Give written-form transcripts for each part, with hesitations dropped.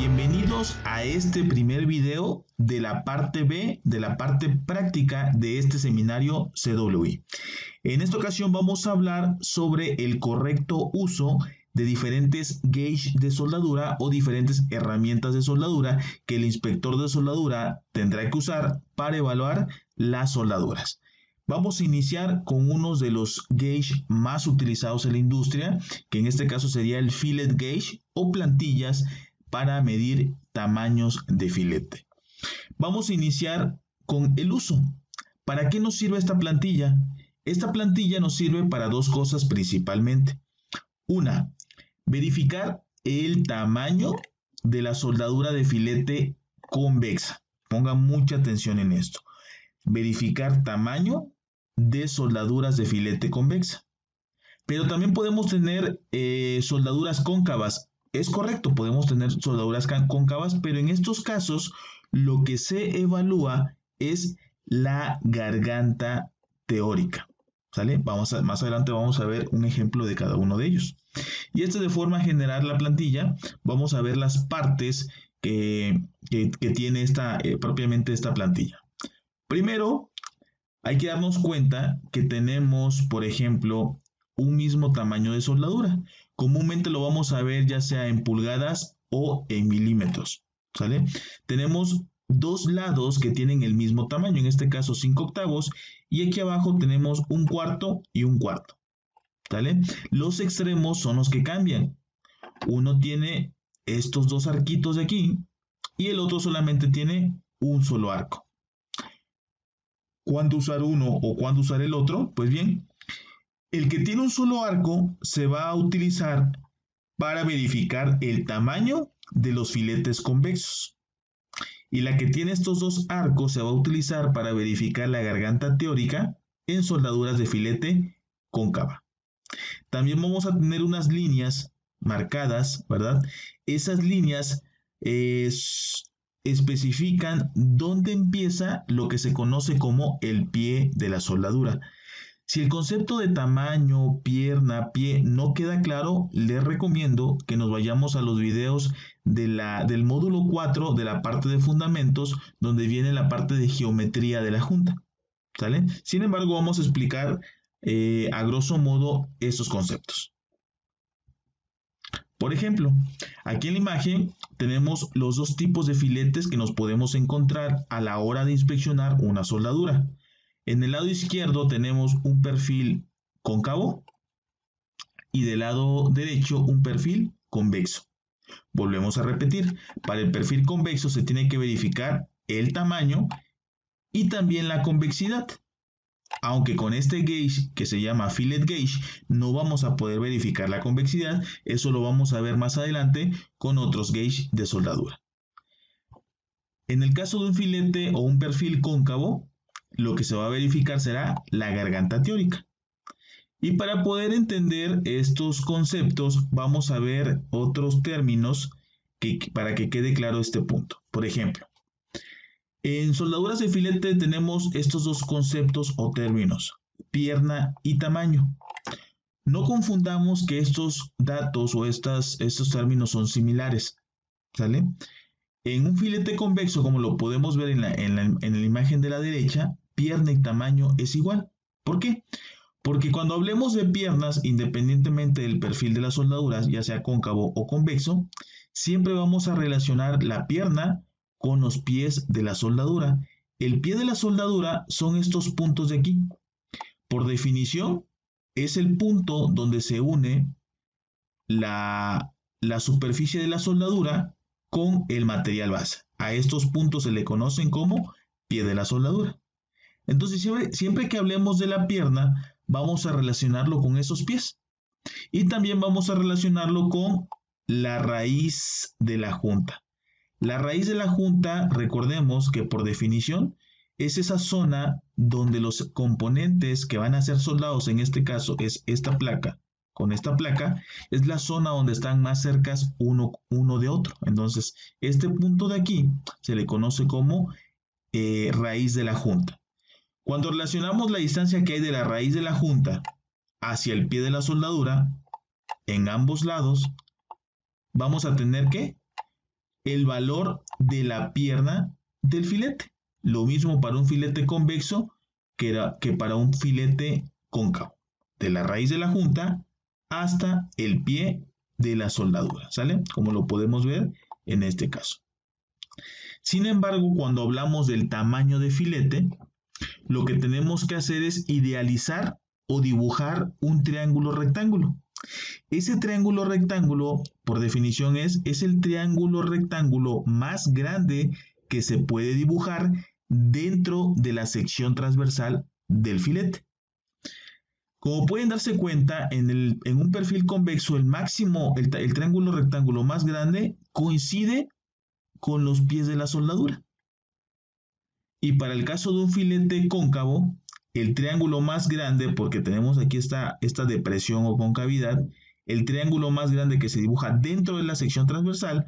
Bienvenidos a este primer video de la parte B, de la parte práctica de este seminario CWI. En esta ocasión vamos a hablar sobre el correcto uso de diferentes gauge de soldadura o diferentes herramientas de soldadura que el inspector de soldadura tendrá que usar para evaluar las soldaduras. Vamos a iniciar con uno de los gauge más utilizados en la industria, que en este caso sería el fillet gauge o plantillas para medir tamaños de filete. Vamos a iniciar con el uso. ¿Para qué nos sirve esta plantilla? Esta plantilla nos sirve para dos cosas principalmente. Una, verificar el tamaño de la soldadura de filete convexa. Pongan mucha atención en esto. Verificar tamaño de soldaduras de filete convexa. Pero también podemos tener soldaduras cóncavas. Es correcto, podemos tener soldaduras cóncavas, pero en estos casos lo que se evalúa es la garganta teórica. ¿Sale? Más adelante vamos a ver un ejemplo de cada uno de ellos. Y de forma general la plantilla, vamos a ver las partes que tiene propiamente esta plantilla. Primero, hay que darnos cuenta que tenemos, por ejemplo, un mismo tamaño de soldadura. Comúnmente lo vamos a ver ya sea en pulgadas o en milímetros. ¿Sale? Tenemos dos lados que tienen el mismo tamaño, en este caso 5 octavos, y aquí abajo tenemos un cuarto y un cuarto. ¿Sale? Los extremos son los que cambian. Uno tiene estos dos arquitos de aquí y el otro solamente tiene un solo arco. ¿Cuándo usar uno o cuándo usar el otro? Pues bien, el que tiene un solo arco se va a utilizar para verificar el tamaño de los filetes convexos. Y la que tiene estos dos arcos se va a utilizar para verificar la garganta teórica en soldaduras de filete cóncava. También vamos a tener unas líneas marcadas, ¿verdad? Esas líneas especifican dónde empieza lo que se conoce como el pie de la soldadura. Si el concepto de tamaño, pierna, pie no queda claro, les recomiendo que nos vayamos a los videos del módulo 4 de la parte de fundamentos, donde viene la parte de geometría de la junta. ¿Sale? Sin embargo, vamos a explicar a grosso modo estos conceptos. Por ejemplo, aquí en la imagen tenemos los dos tipos de filetes que nos podemos encontrar a la hora de inspeccionar una soldadura. En el lado izquierdo tenemos un perfil cóncavo y del lado derecho un perfil convexo. Volvemos a repetir, para el perfil convexo se tiene que verificar el tamaño y también la convexidad. Aunque con este gauge que se llama fillet gauge no vamos a poder verificar la convexidad, eso lo vamos a ver más adelante con otros gauge de soldadura. En el caso de un filete o un perfil cóncavo, lo que se va a verificar será la garganta teórica. Y para poder entender estos conceptos vamos a ver otros términos para que quede claro este punto. Por ejemplo, en soldaduras de filete tenemos estos dos conceptos o términos, pierna y tamaño. No confundamos que estos datos o estos términos son similares. ¿Sale? En un filete convexo, como lo podemos ver en la imagen de la derecha, pierna y tamaño es igual. ¿Por qué? Porque cuando hablemos de piernas, independientemente del perfil de las soldaduras, ya sea cóncavo o convexo, siempre vamos a relacionar la pierna con los pies de la soldadura. El pie de la soldadura son estos puntos de aquí. Por definición, es el punto donde se une la superficie de la soldadura con el material base. A estos puntos se le conocen como pie de la soldadura. Entonces, siempre que hablemos de la pierna, vamos a relacionarlo con esos pies. Y también vamos a relacionarlo con la raíz de la junta. La raíz de la junta, recordemos que por definición, es esa zona donde los componentes que van a ser soldados, en este caso es esta placa, con esta placa, es la zona donde están más cercas uno de otro. Entonces, este punto de aquí se le conoce como raíz de la junta. Cuando relacionamos la distancia que hay de la raíz de la junta hacia el pie de la soldadura, en ambos lados, vamos a tener que el valor de la pierna del filete. Lo mismo para un filete convexo que para un filete cóncavo. De la raíz de la junta hasta el pie de la soldadura, ¿sale? Como lo podemos ver en este caso. Sin embargo, cuando hablamos del tamaño de filete, lo que tenemos que hacer es idealizar o dibujar un triángulo rectángulo. Ese triángulo rectángulo, por definición, es el triángulo rectángulo más grande que se puede dibujar dentro de la sección transversal del filete. Como pueden darse cuenta, en un perfil convexo, el triángulo rectángulo más grande coincide con los pies de la soldadura. Y para el caso de un filete cóncavo, el triángulo más grande, porque tenemos aquí esta depresión o concavidad, el triángulo más grande que se dibuja dentro de la sección transversal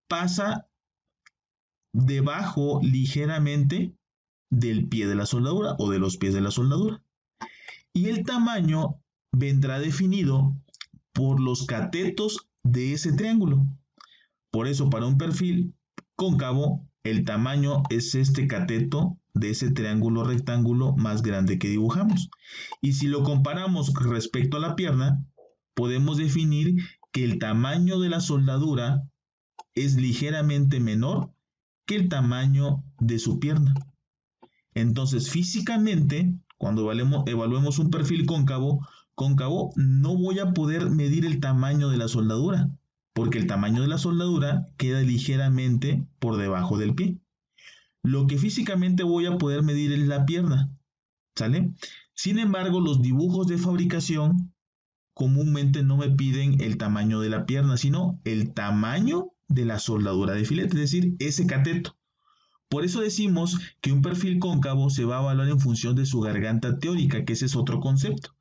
pasa debajo ligeramente del pie de la soldadura o de los pies de la soldadura. Y el tamaño vendrá definido por los catetos de ese triángulo. Por eso, para un perfil cóncavo, el tamaño es este cateto de ese triángulo rectángulo más grande que dibujamos. Y si lo comparamos respecto a la pierna, podemos definir que el tamaño de la soldadura es ligeramente menor que el tamaño de su pierna. Entonces, físicamente, cuando evaluemos un perfil cóncavo, no voy a poder medir el tamaño de la soldadura, porque el tamaño de la soldadura queda ligeramente por debajo del pie. Lo que físicamente voy a poder medir es la pierna, ¿sale? Sin embargo, los dibujos de fabricación comúnmente no me piden el tamaño de la pierna, sino el tamaño de la soldadura de filete, es decir, ese cateto. Por eso decimos que un perfil cóncavo se va a evaluar en función de su garganta teórica, que ese es otro concepto.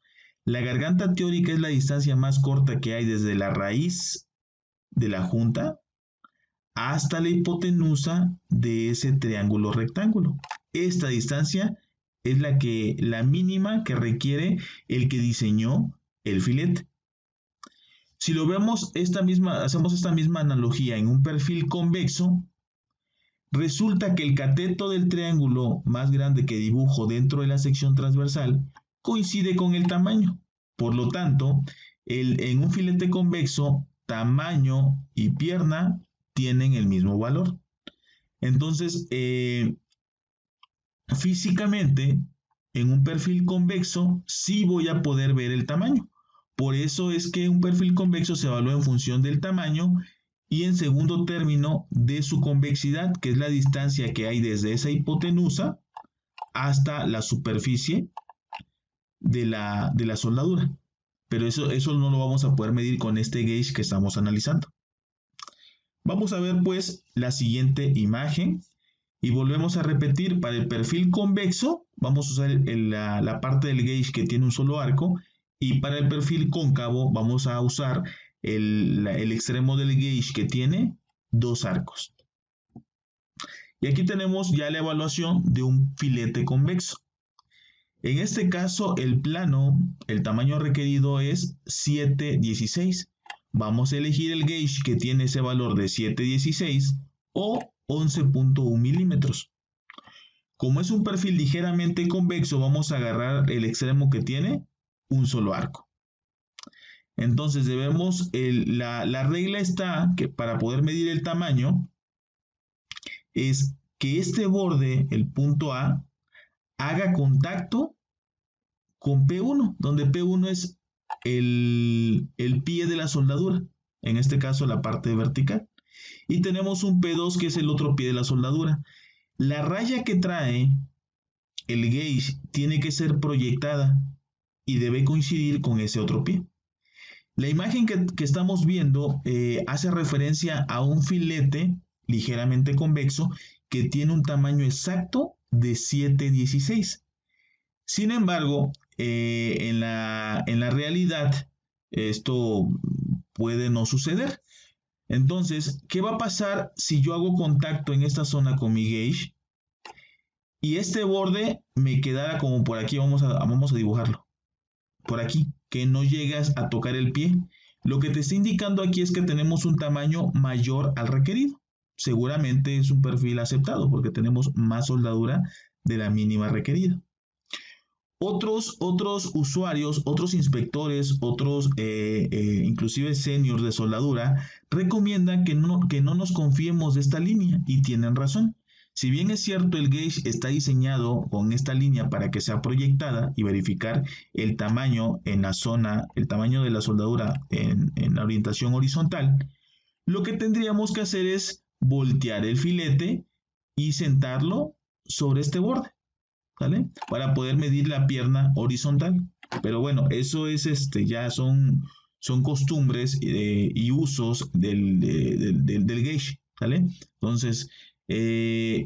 La garganta teórica es la distancia más corta que hay desde la raíz de la junta hasta la hipotenusa de ese triángulo rectángulo. Esta distancia es la mínima que requiere el que diseñó el filete. Si lo vemos, hacemos esta misma analogía en un perfil convexo, resulta que el cateto del triángulo más grande que dibujo dentro de la sección transversal coincide con el tamaño. Por lo tanto, en un filete convexo, tamaño y pierna tienen el mismo valor. Entonces, físicamente, en un perfil convexo sí voy a poder ver el tamaño. Por eso es que un perfil convexo se evalúa en función del tamaño y en segundo término de su convexidad, que es la distancia que hay desde esa hipotenusa hasta la superficie de la soldadura. Pero eso no lo vamos a poder medir con este gauge que estamos analizando. Vamos a ver pues la siguiente imagen y volvemos a repetir. Para el perfil convexo vamos a usar la parte del gauge que tiene un solo arco, y para el perfil cóncavo vamos a usar el extremo del gauge que tiene dos arcos. Y aquí tenemos ya la evaluación de un filete convexo. En este caso el plano, el tamaño requerido es 7/16. Vamos a elegir el gauge que tiene ese valor de 7/16 o 11.1 milímetros. Como es un perfil ligeramente convexo, vamos a agarrar el extremo que tiene un solo arco. Entonces la regla está que para poder medir el tamaño es que este borde, el punto A, haga contacto con P1, donde P1 es el pie de la soldadura, en este caso la parte vertical. Y tenemos un P2 que es el otro pie de la soldadura. La raya que trae el gauge tiene que ser proyectada y debe coincidir con ese otro pie. La imagen que estamos viendo hace referencia a un filete ligeramente convexo que tiene un tamaño exacto de 7/16. Sin embargo, en la realidad esto puede no suceder. Entonces, ¿qué va a pasar si yo hago contacto en esta zona con mi gauge y este borde me quedara como por aquí? Vamos a dibujarlo. Por aquí, que no llegas a tocar el pie. Lo que te está indicando aquí es que tenemos un tamaño mayor al requerido. seguramente es un perfil aceptado porque tenemos más soldadura de la mínima requerida. Otros usuarios, otros inspectores, inclusive seniors de soldadura, recomiendan que no nos confiemos de esta línea y tienen razón. Si bien es cierto, el gauge está diseñado con esta línea para que sea proyectada y verificar el tamaño en la zona, el tamaño de la soldadura en la orientación horizontal, lo que tendríamos que hacer es voltear el filete y sentarlo sobre este borde, ¿vale? Para poder medir la pierna horizontal. Pero bueno, eso es ya son costumbres y usos del gauge, ¿vale? Entonces, esa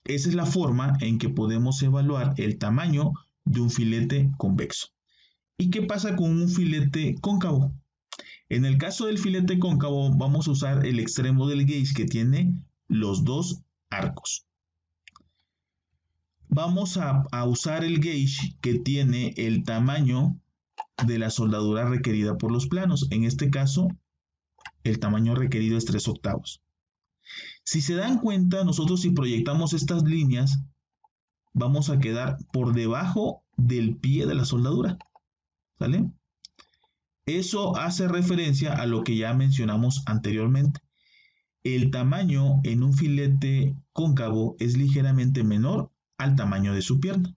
es la forma en que podemos evaluar el tamaño de un filete convexo. ¿Y qué pasa con un filete cóncavo? En el caso del filete cóncavo vamos a usar el extremo del gauge que tiene los dos arcos. Vamos a usar el gauge que tiene el tamaño de la soldadura requerida por los planos. En este caso, el tamaño requerido es 3/8. Si se dan cuenta, nosotros si proyectamos estas líneas, vamos a quedar por debajo del pie de la soldadura, ¿vale? Eso hace referencia a lo que ya mencionamos anteriormente. El tamaño en un filete cóncavo es ligeramente menor al tamaño de su pierna.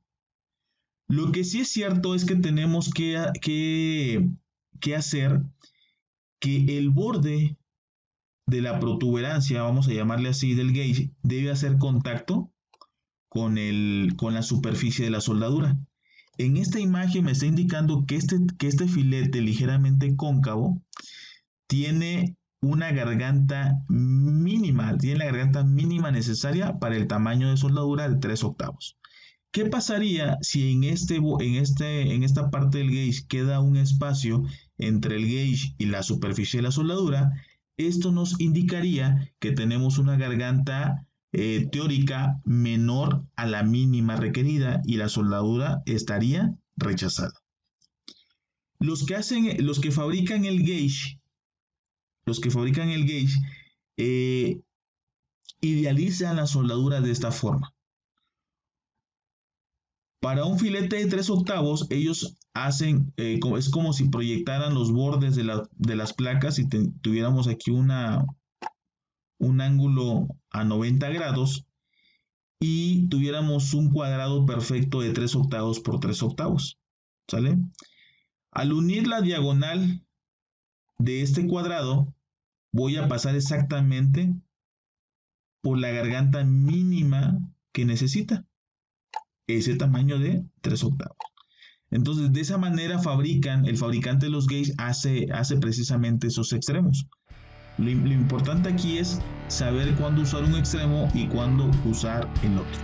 Lo que sí es cierto es que tenemos que hacer que el borde de la protuberancia, vamos a llamarle así, del gauge, debe hacer contacto con la superficie de la soldadura. En esta imagen me está indicando que este filete ligeramente cóncavo tiene una garganta mínima, tiene la garganta mínima necesaria para el tamaño de soldadura de 3/8. ¿Qué pasaría si en esta parte del gauge queda un espacio entre el gauge y la superficie de la soldadura? Esto nos indicaría que tenemos una garganta teórica menor a la mínima requerida y la soldadura estaría rechazada. Los que fabrican el gauge, idealizan la soldadura de esta forma. Para un filete de 3/8, ellos hacen, es como si proyectaran los bordes de las placas y tuviéramos aquí un ángulo a 90 grados y tuviéramos un cuadrado perfecto de 3/8 por 3/8, ¿sale? Al unir la diagonal de este cuadrado, voy a pasar exactamente por la garganta mínima que necesita, ese tamaño de 3/8. Entonces, de esa manera el fabricante de los gauge hace precisamente esos extremos. Lo importante aquí es saber cuándo usar un extremo y cuándo usar el otro.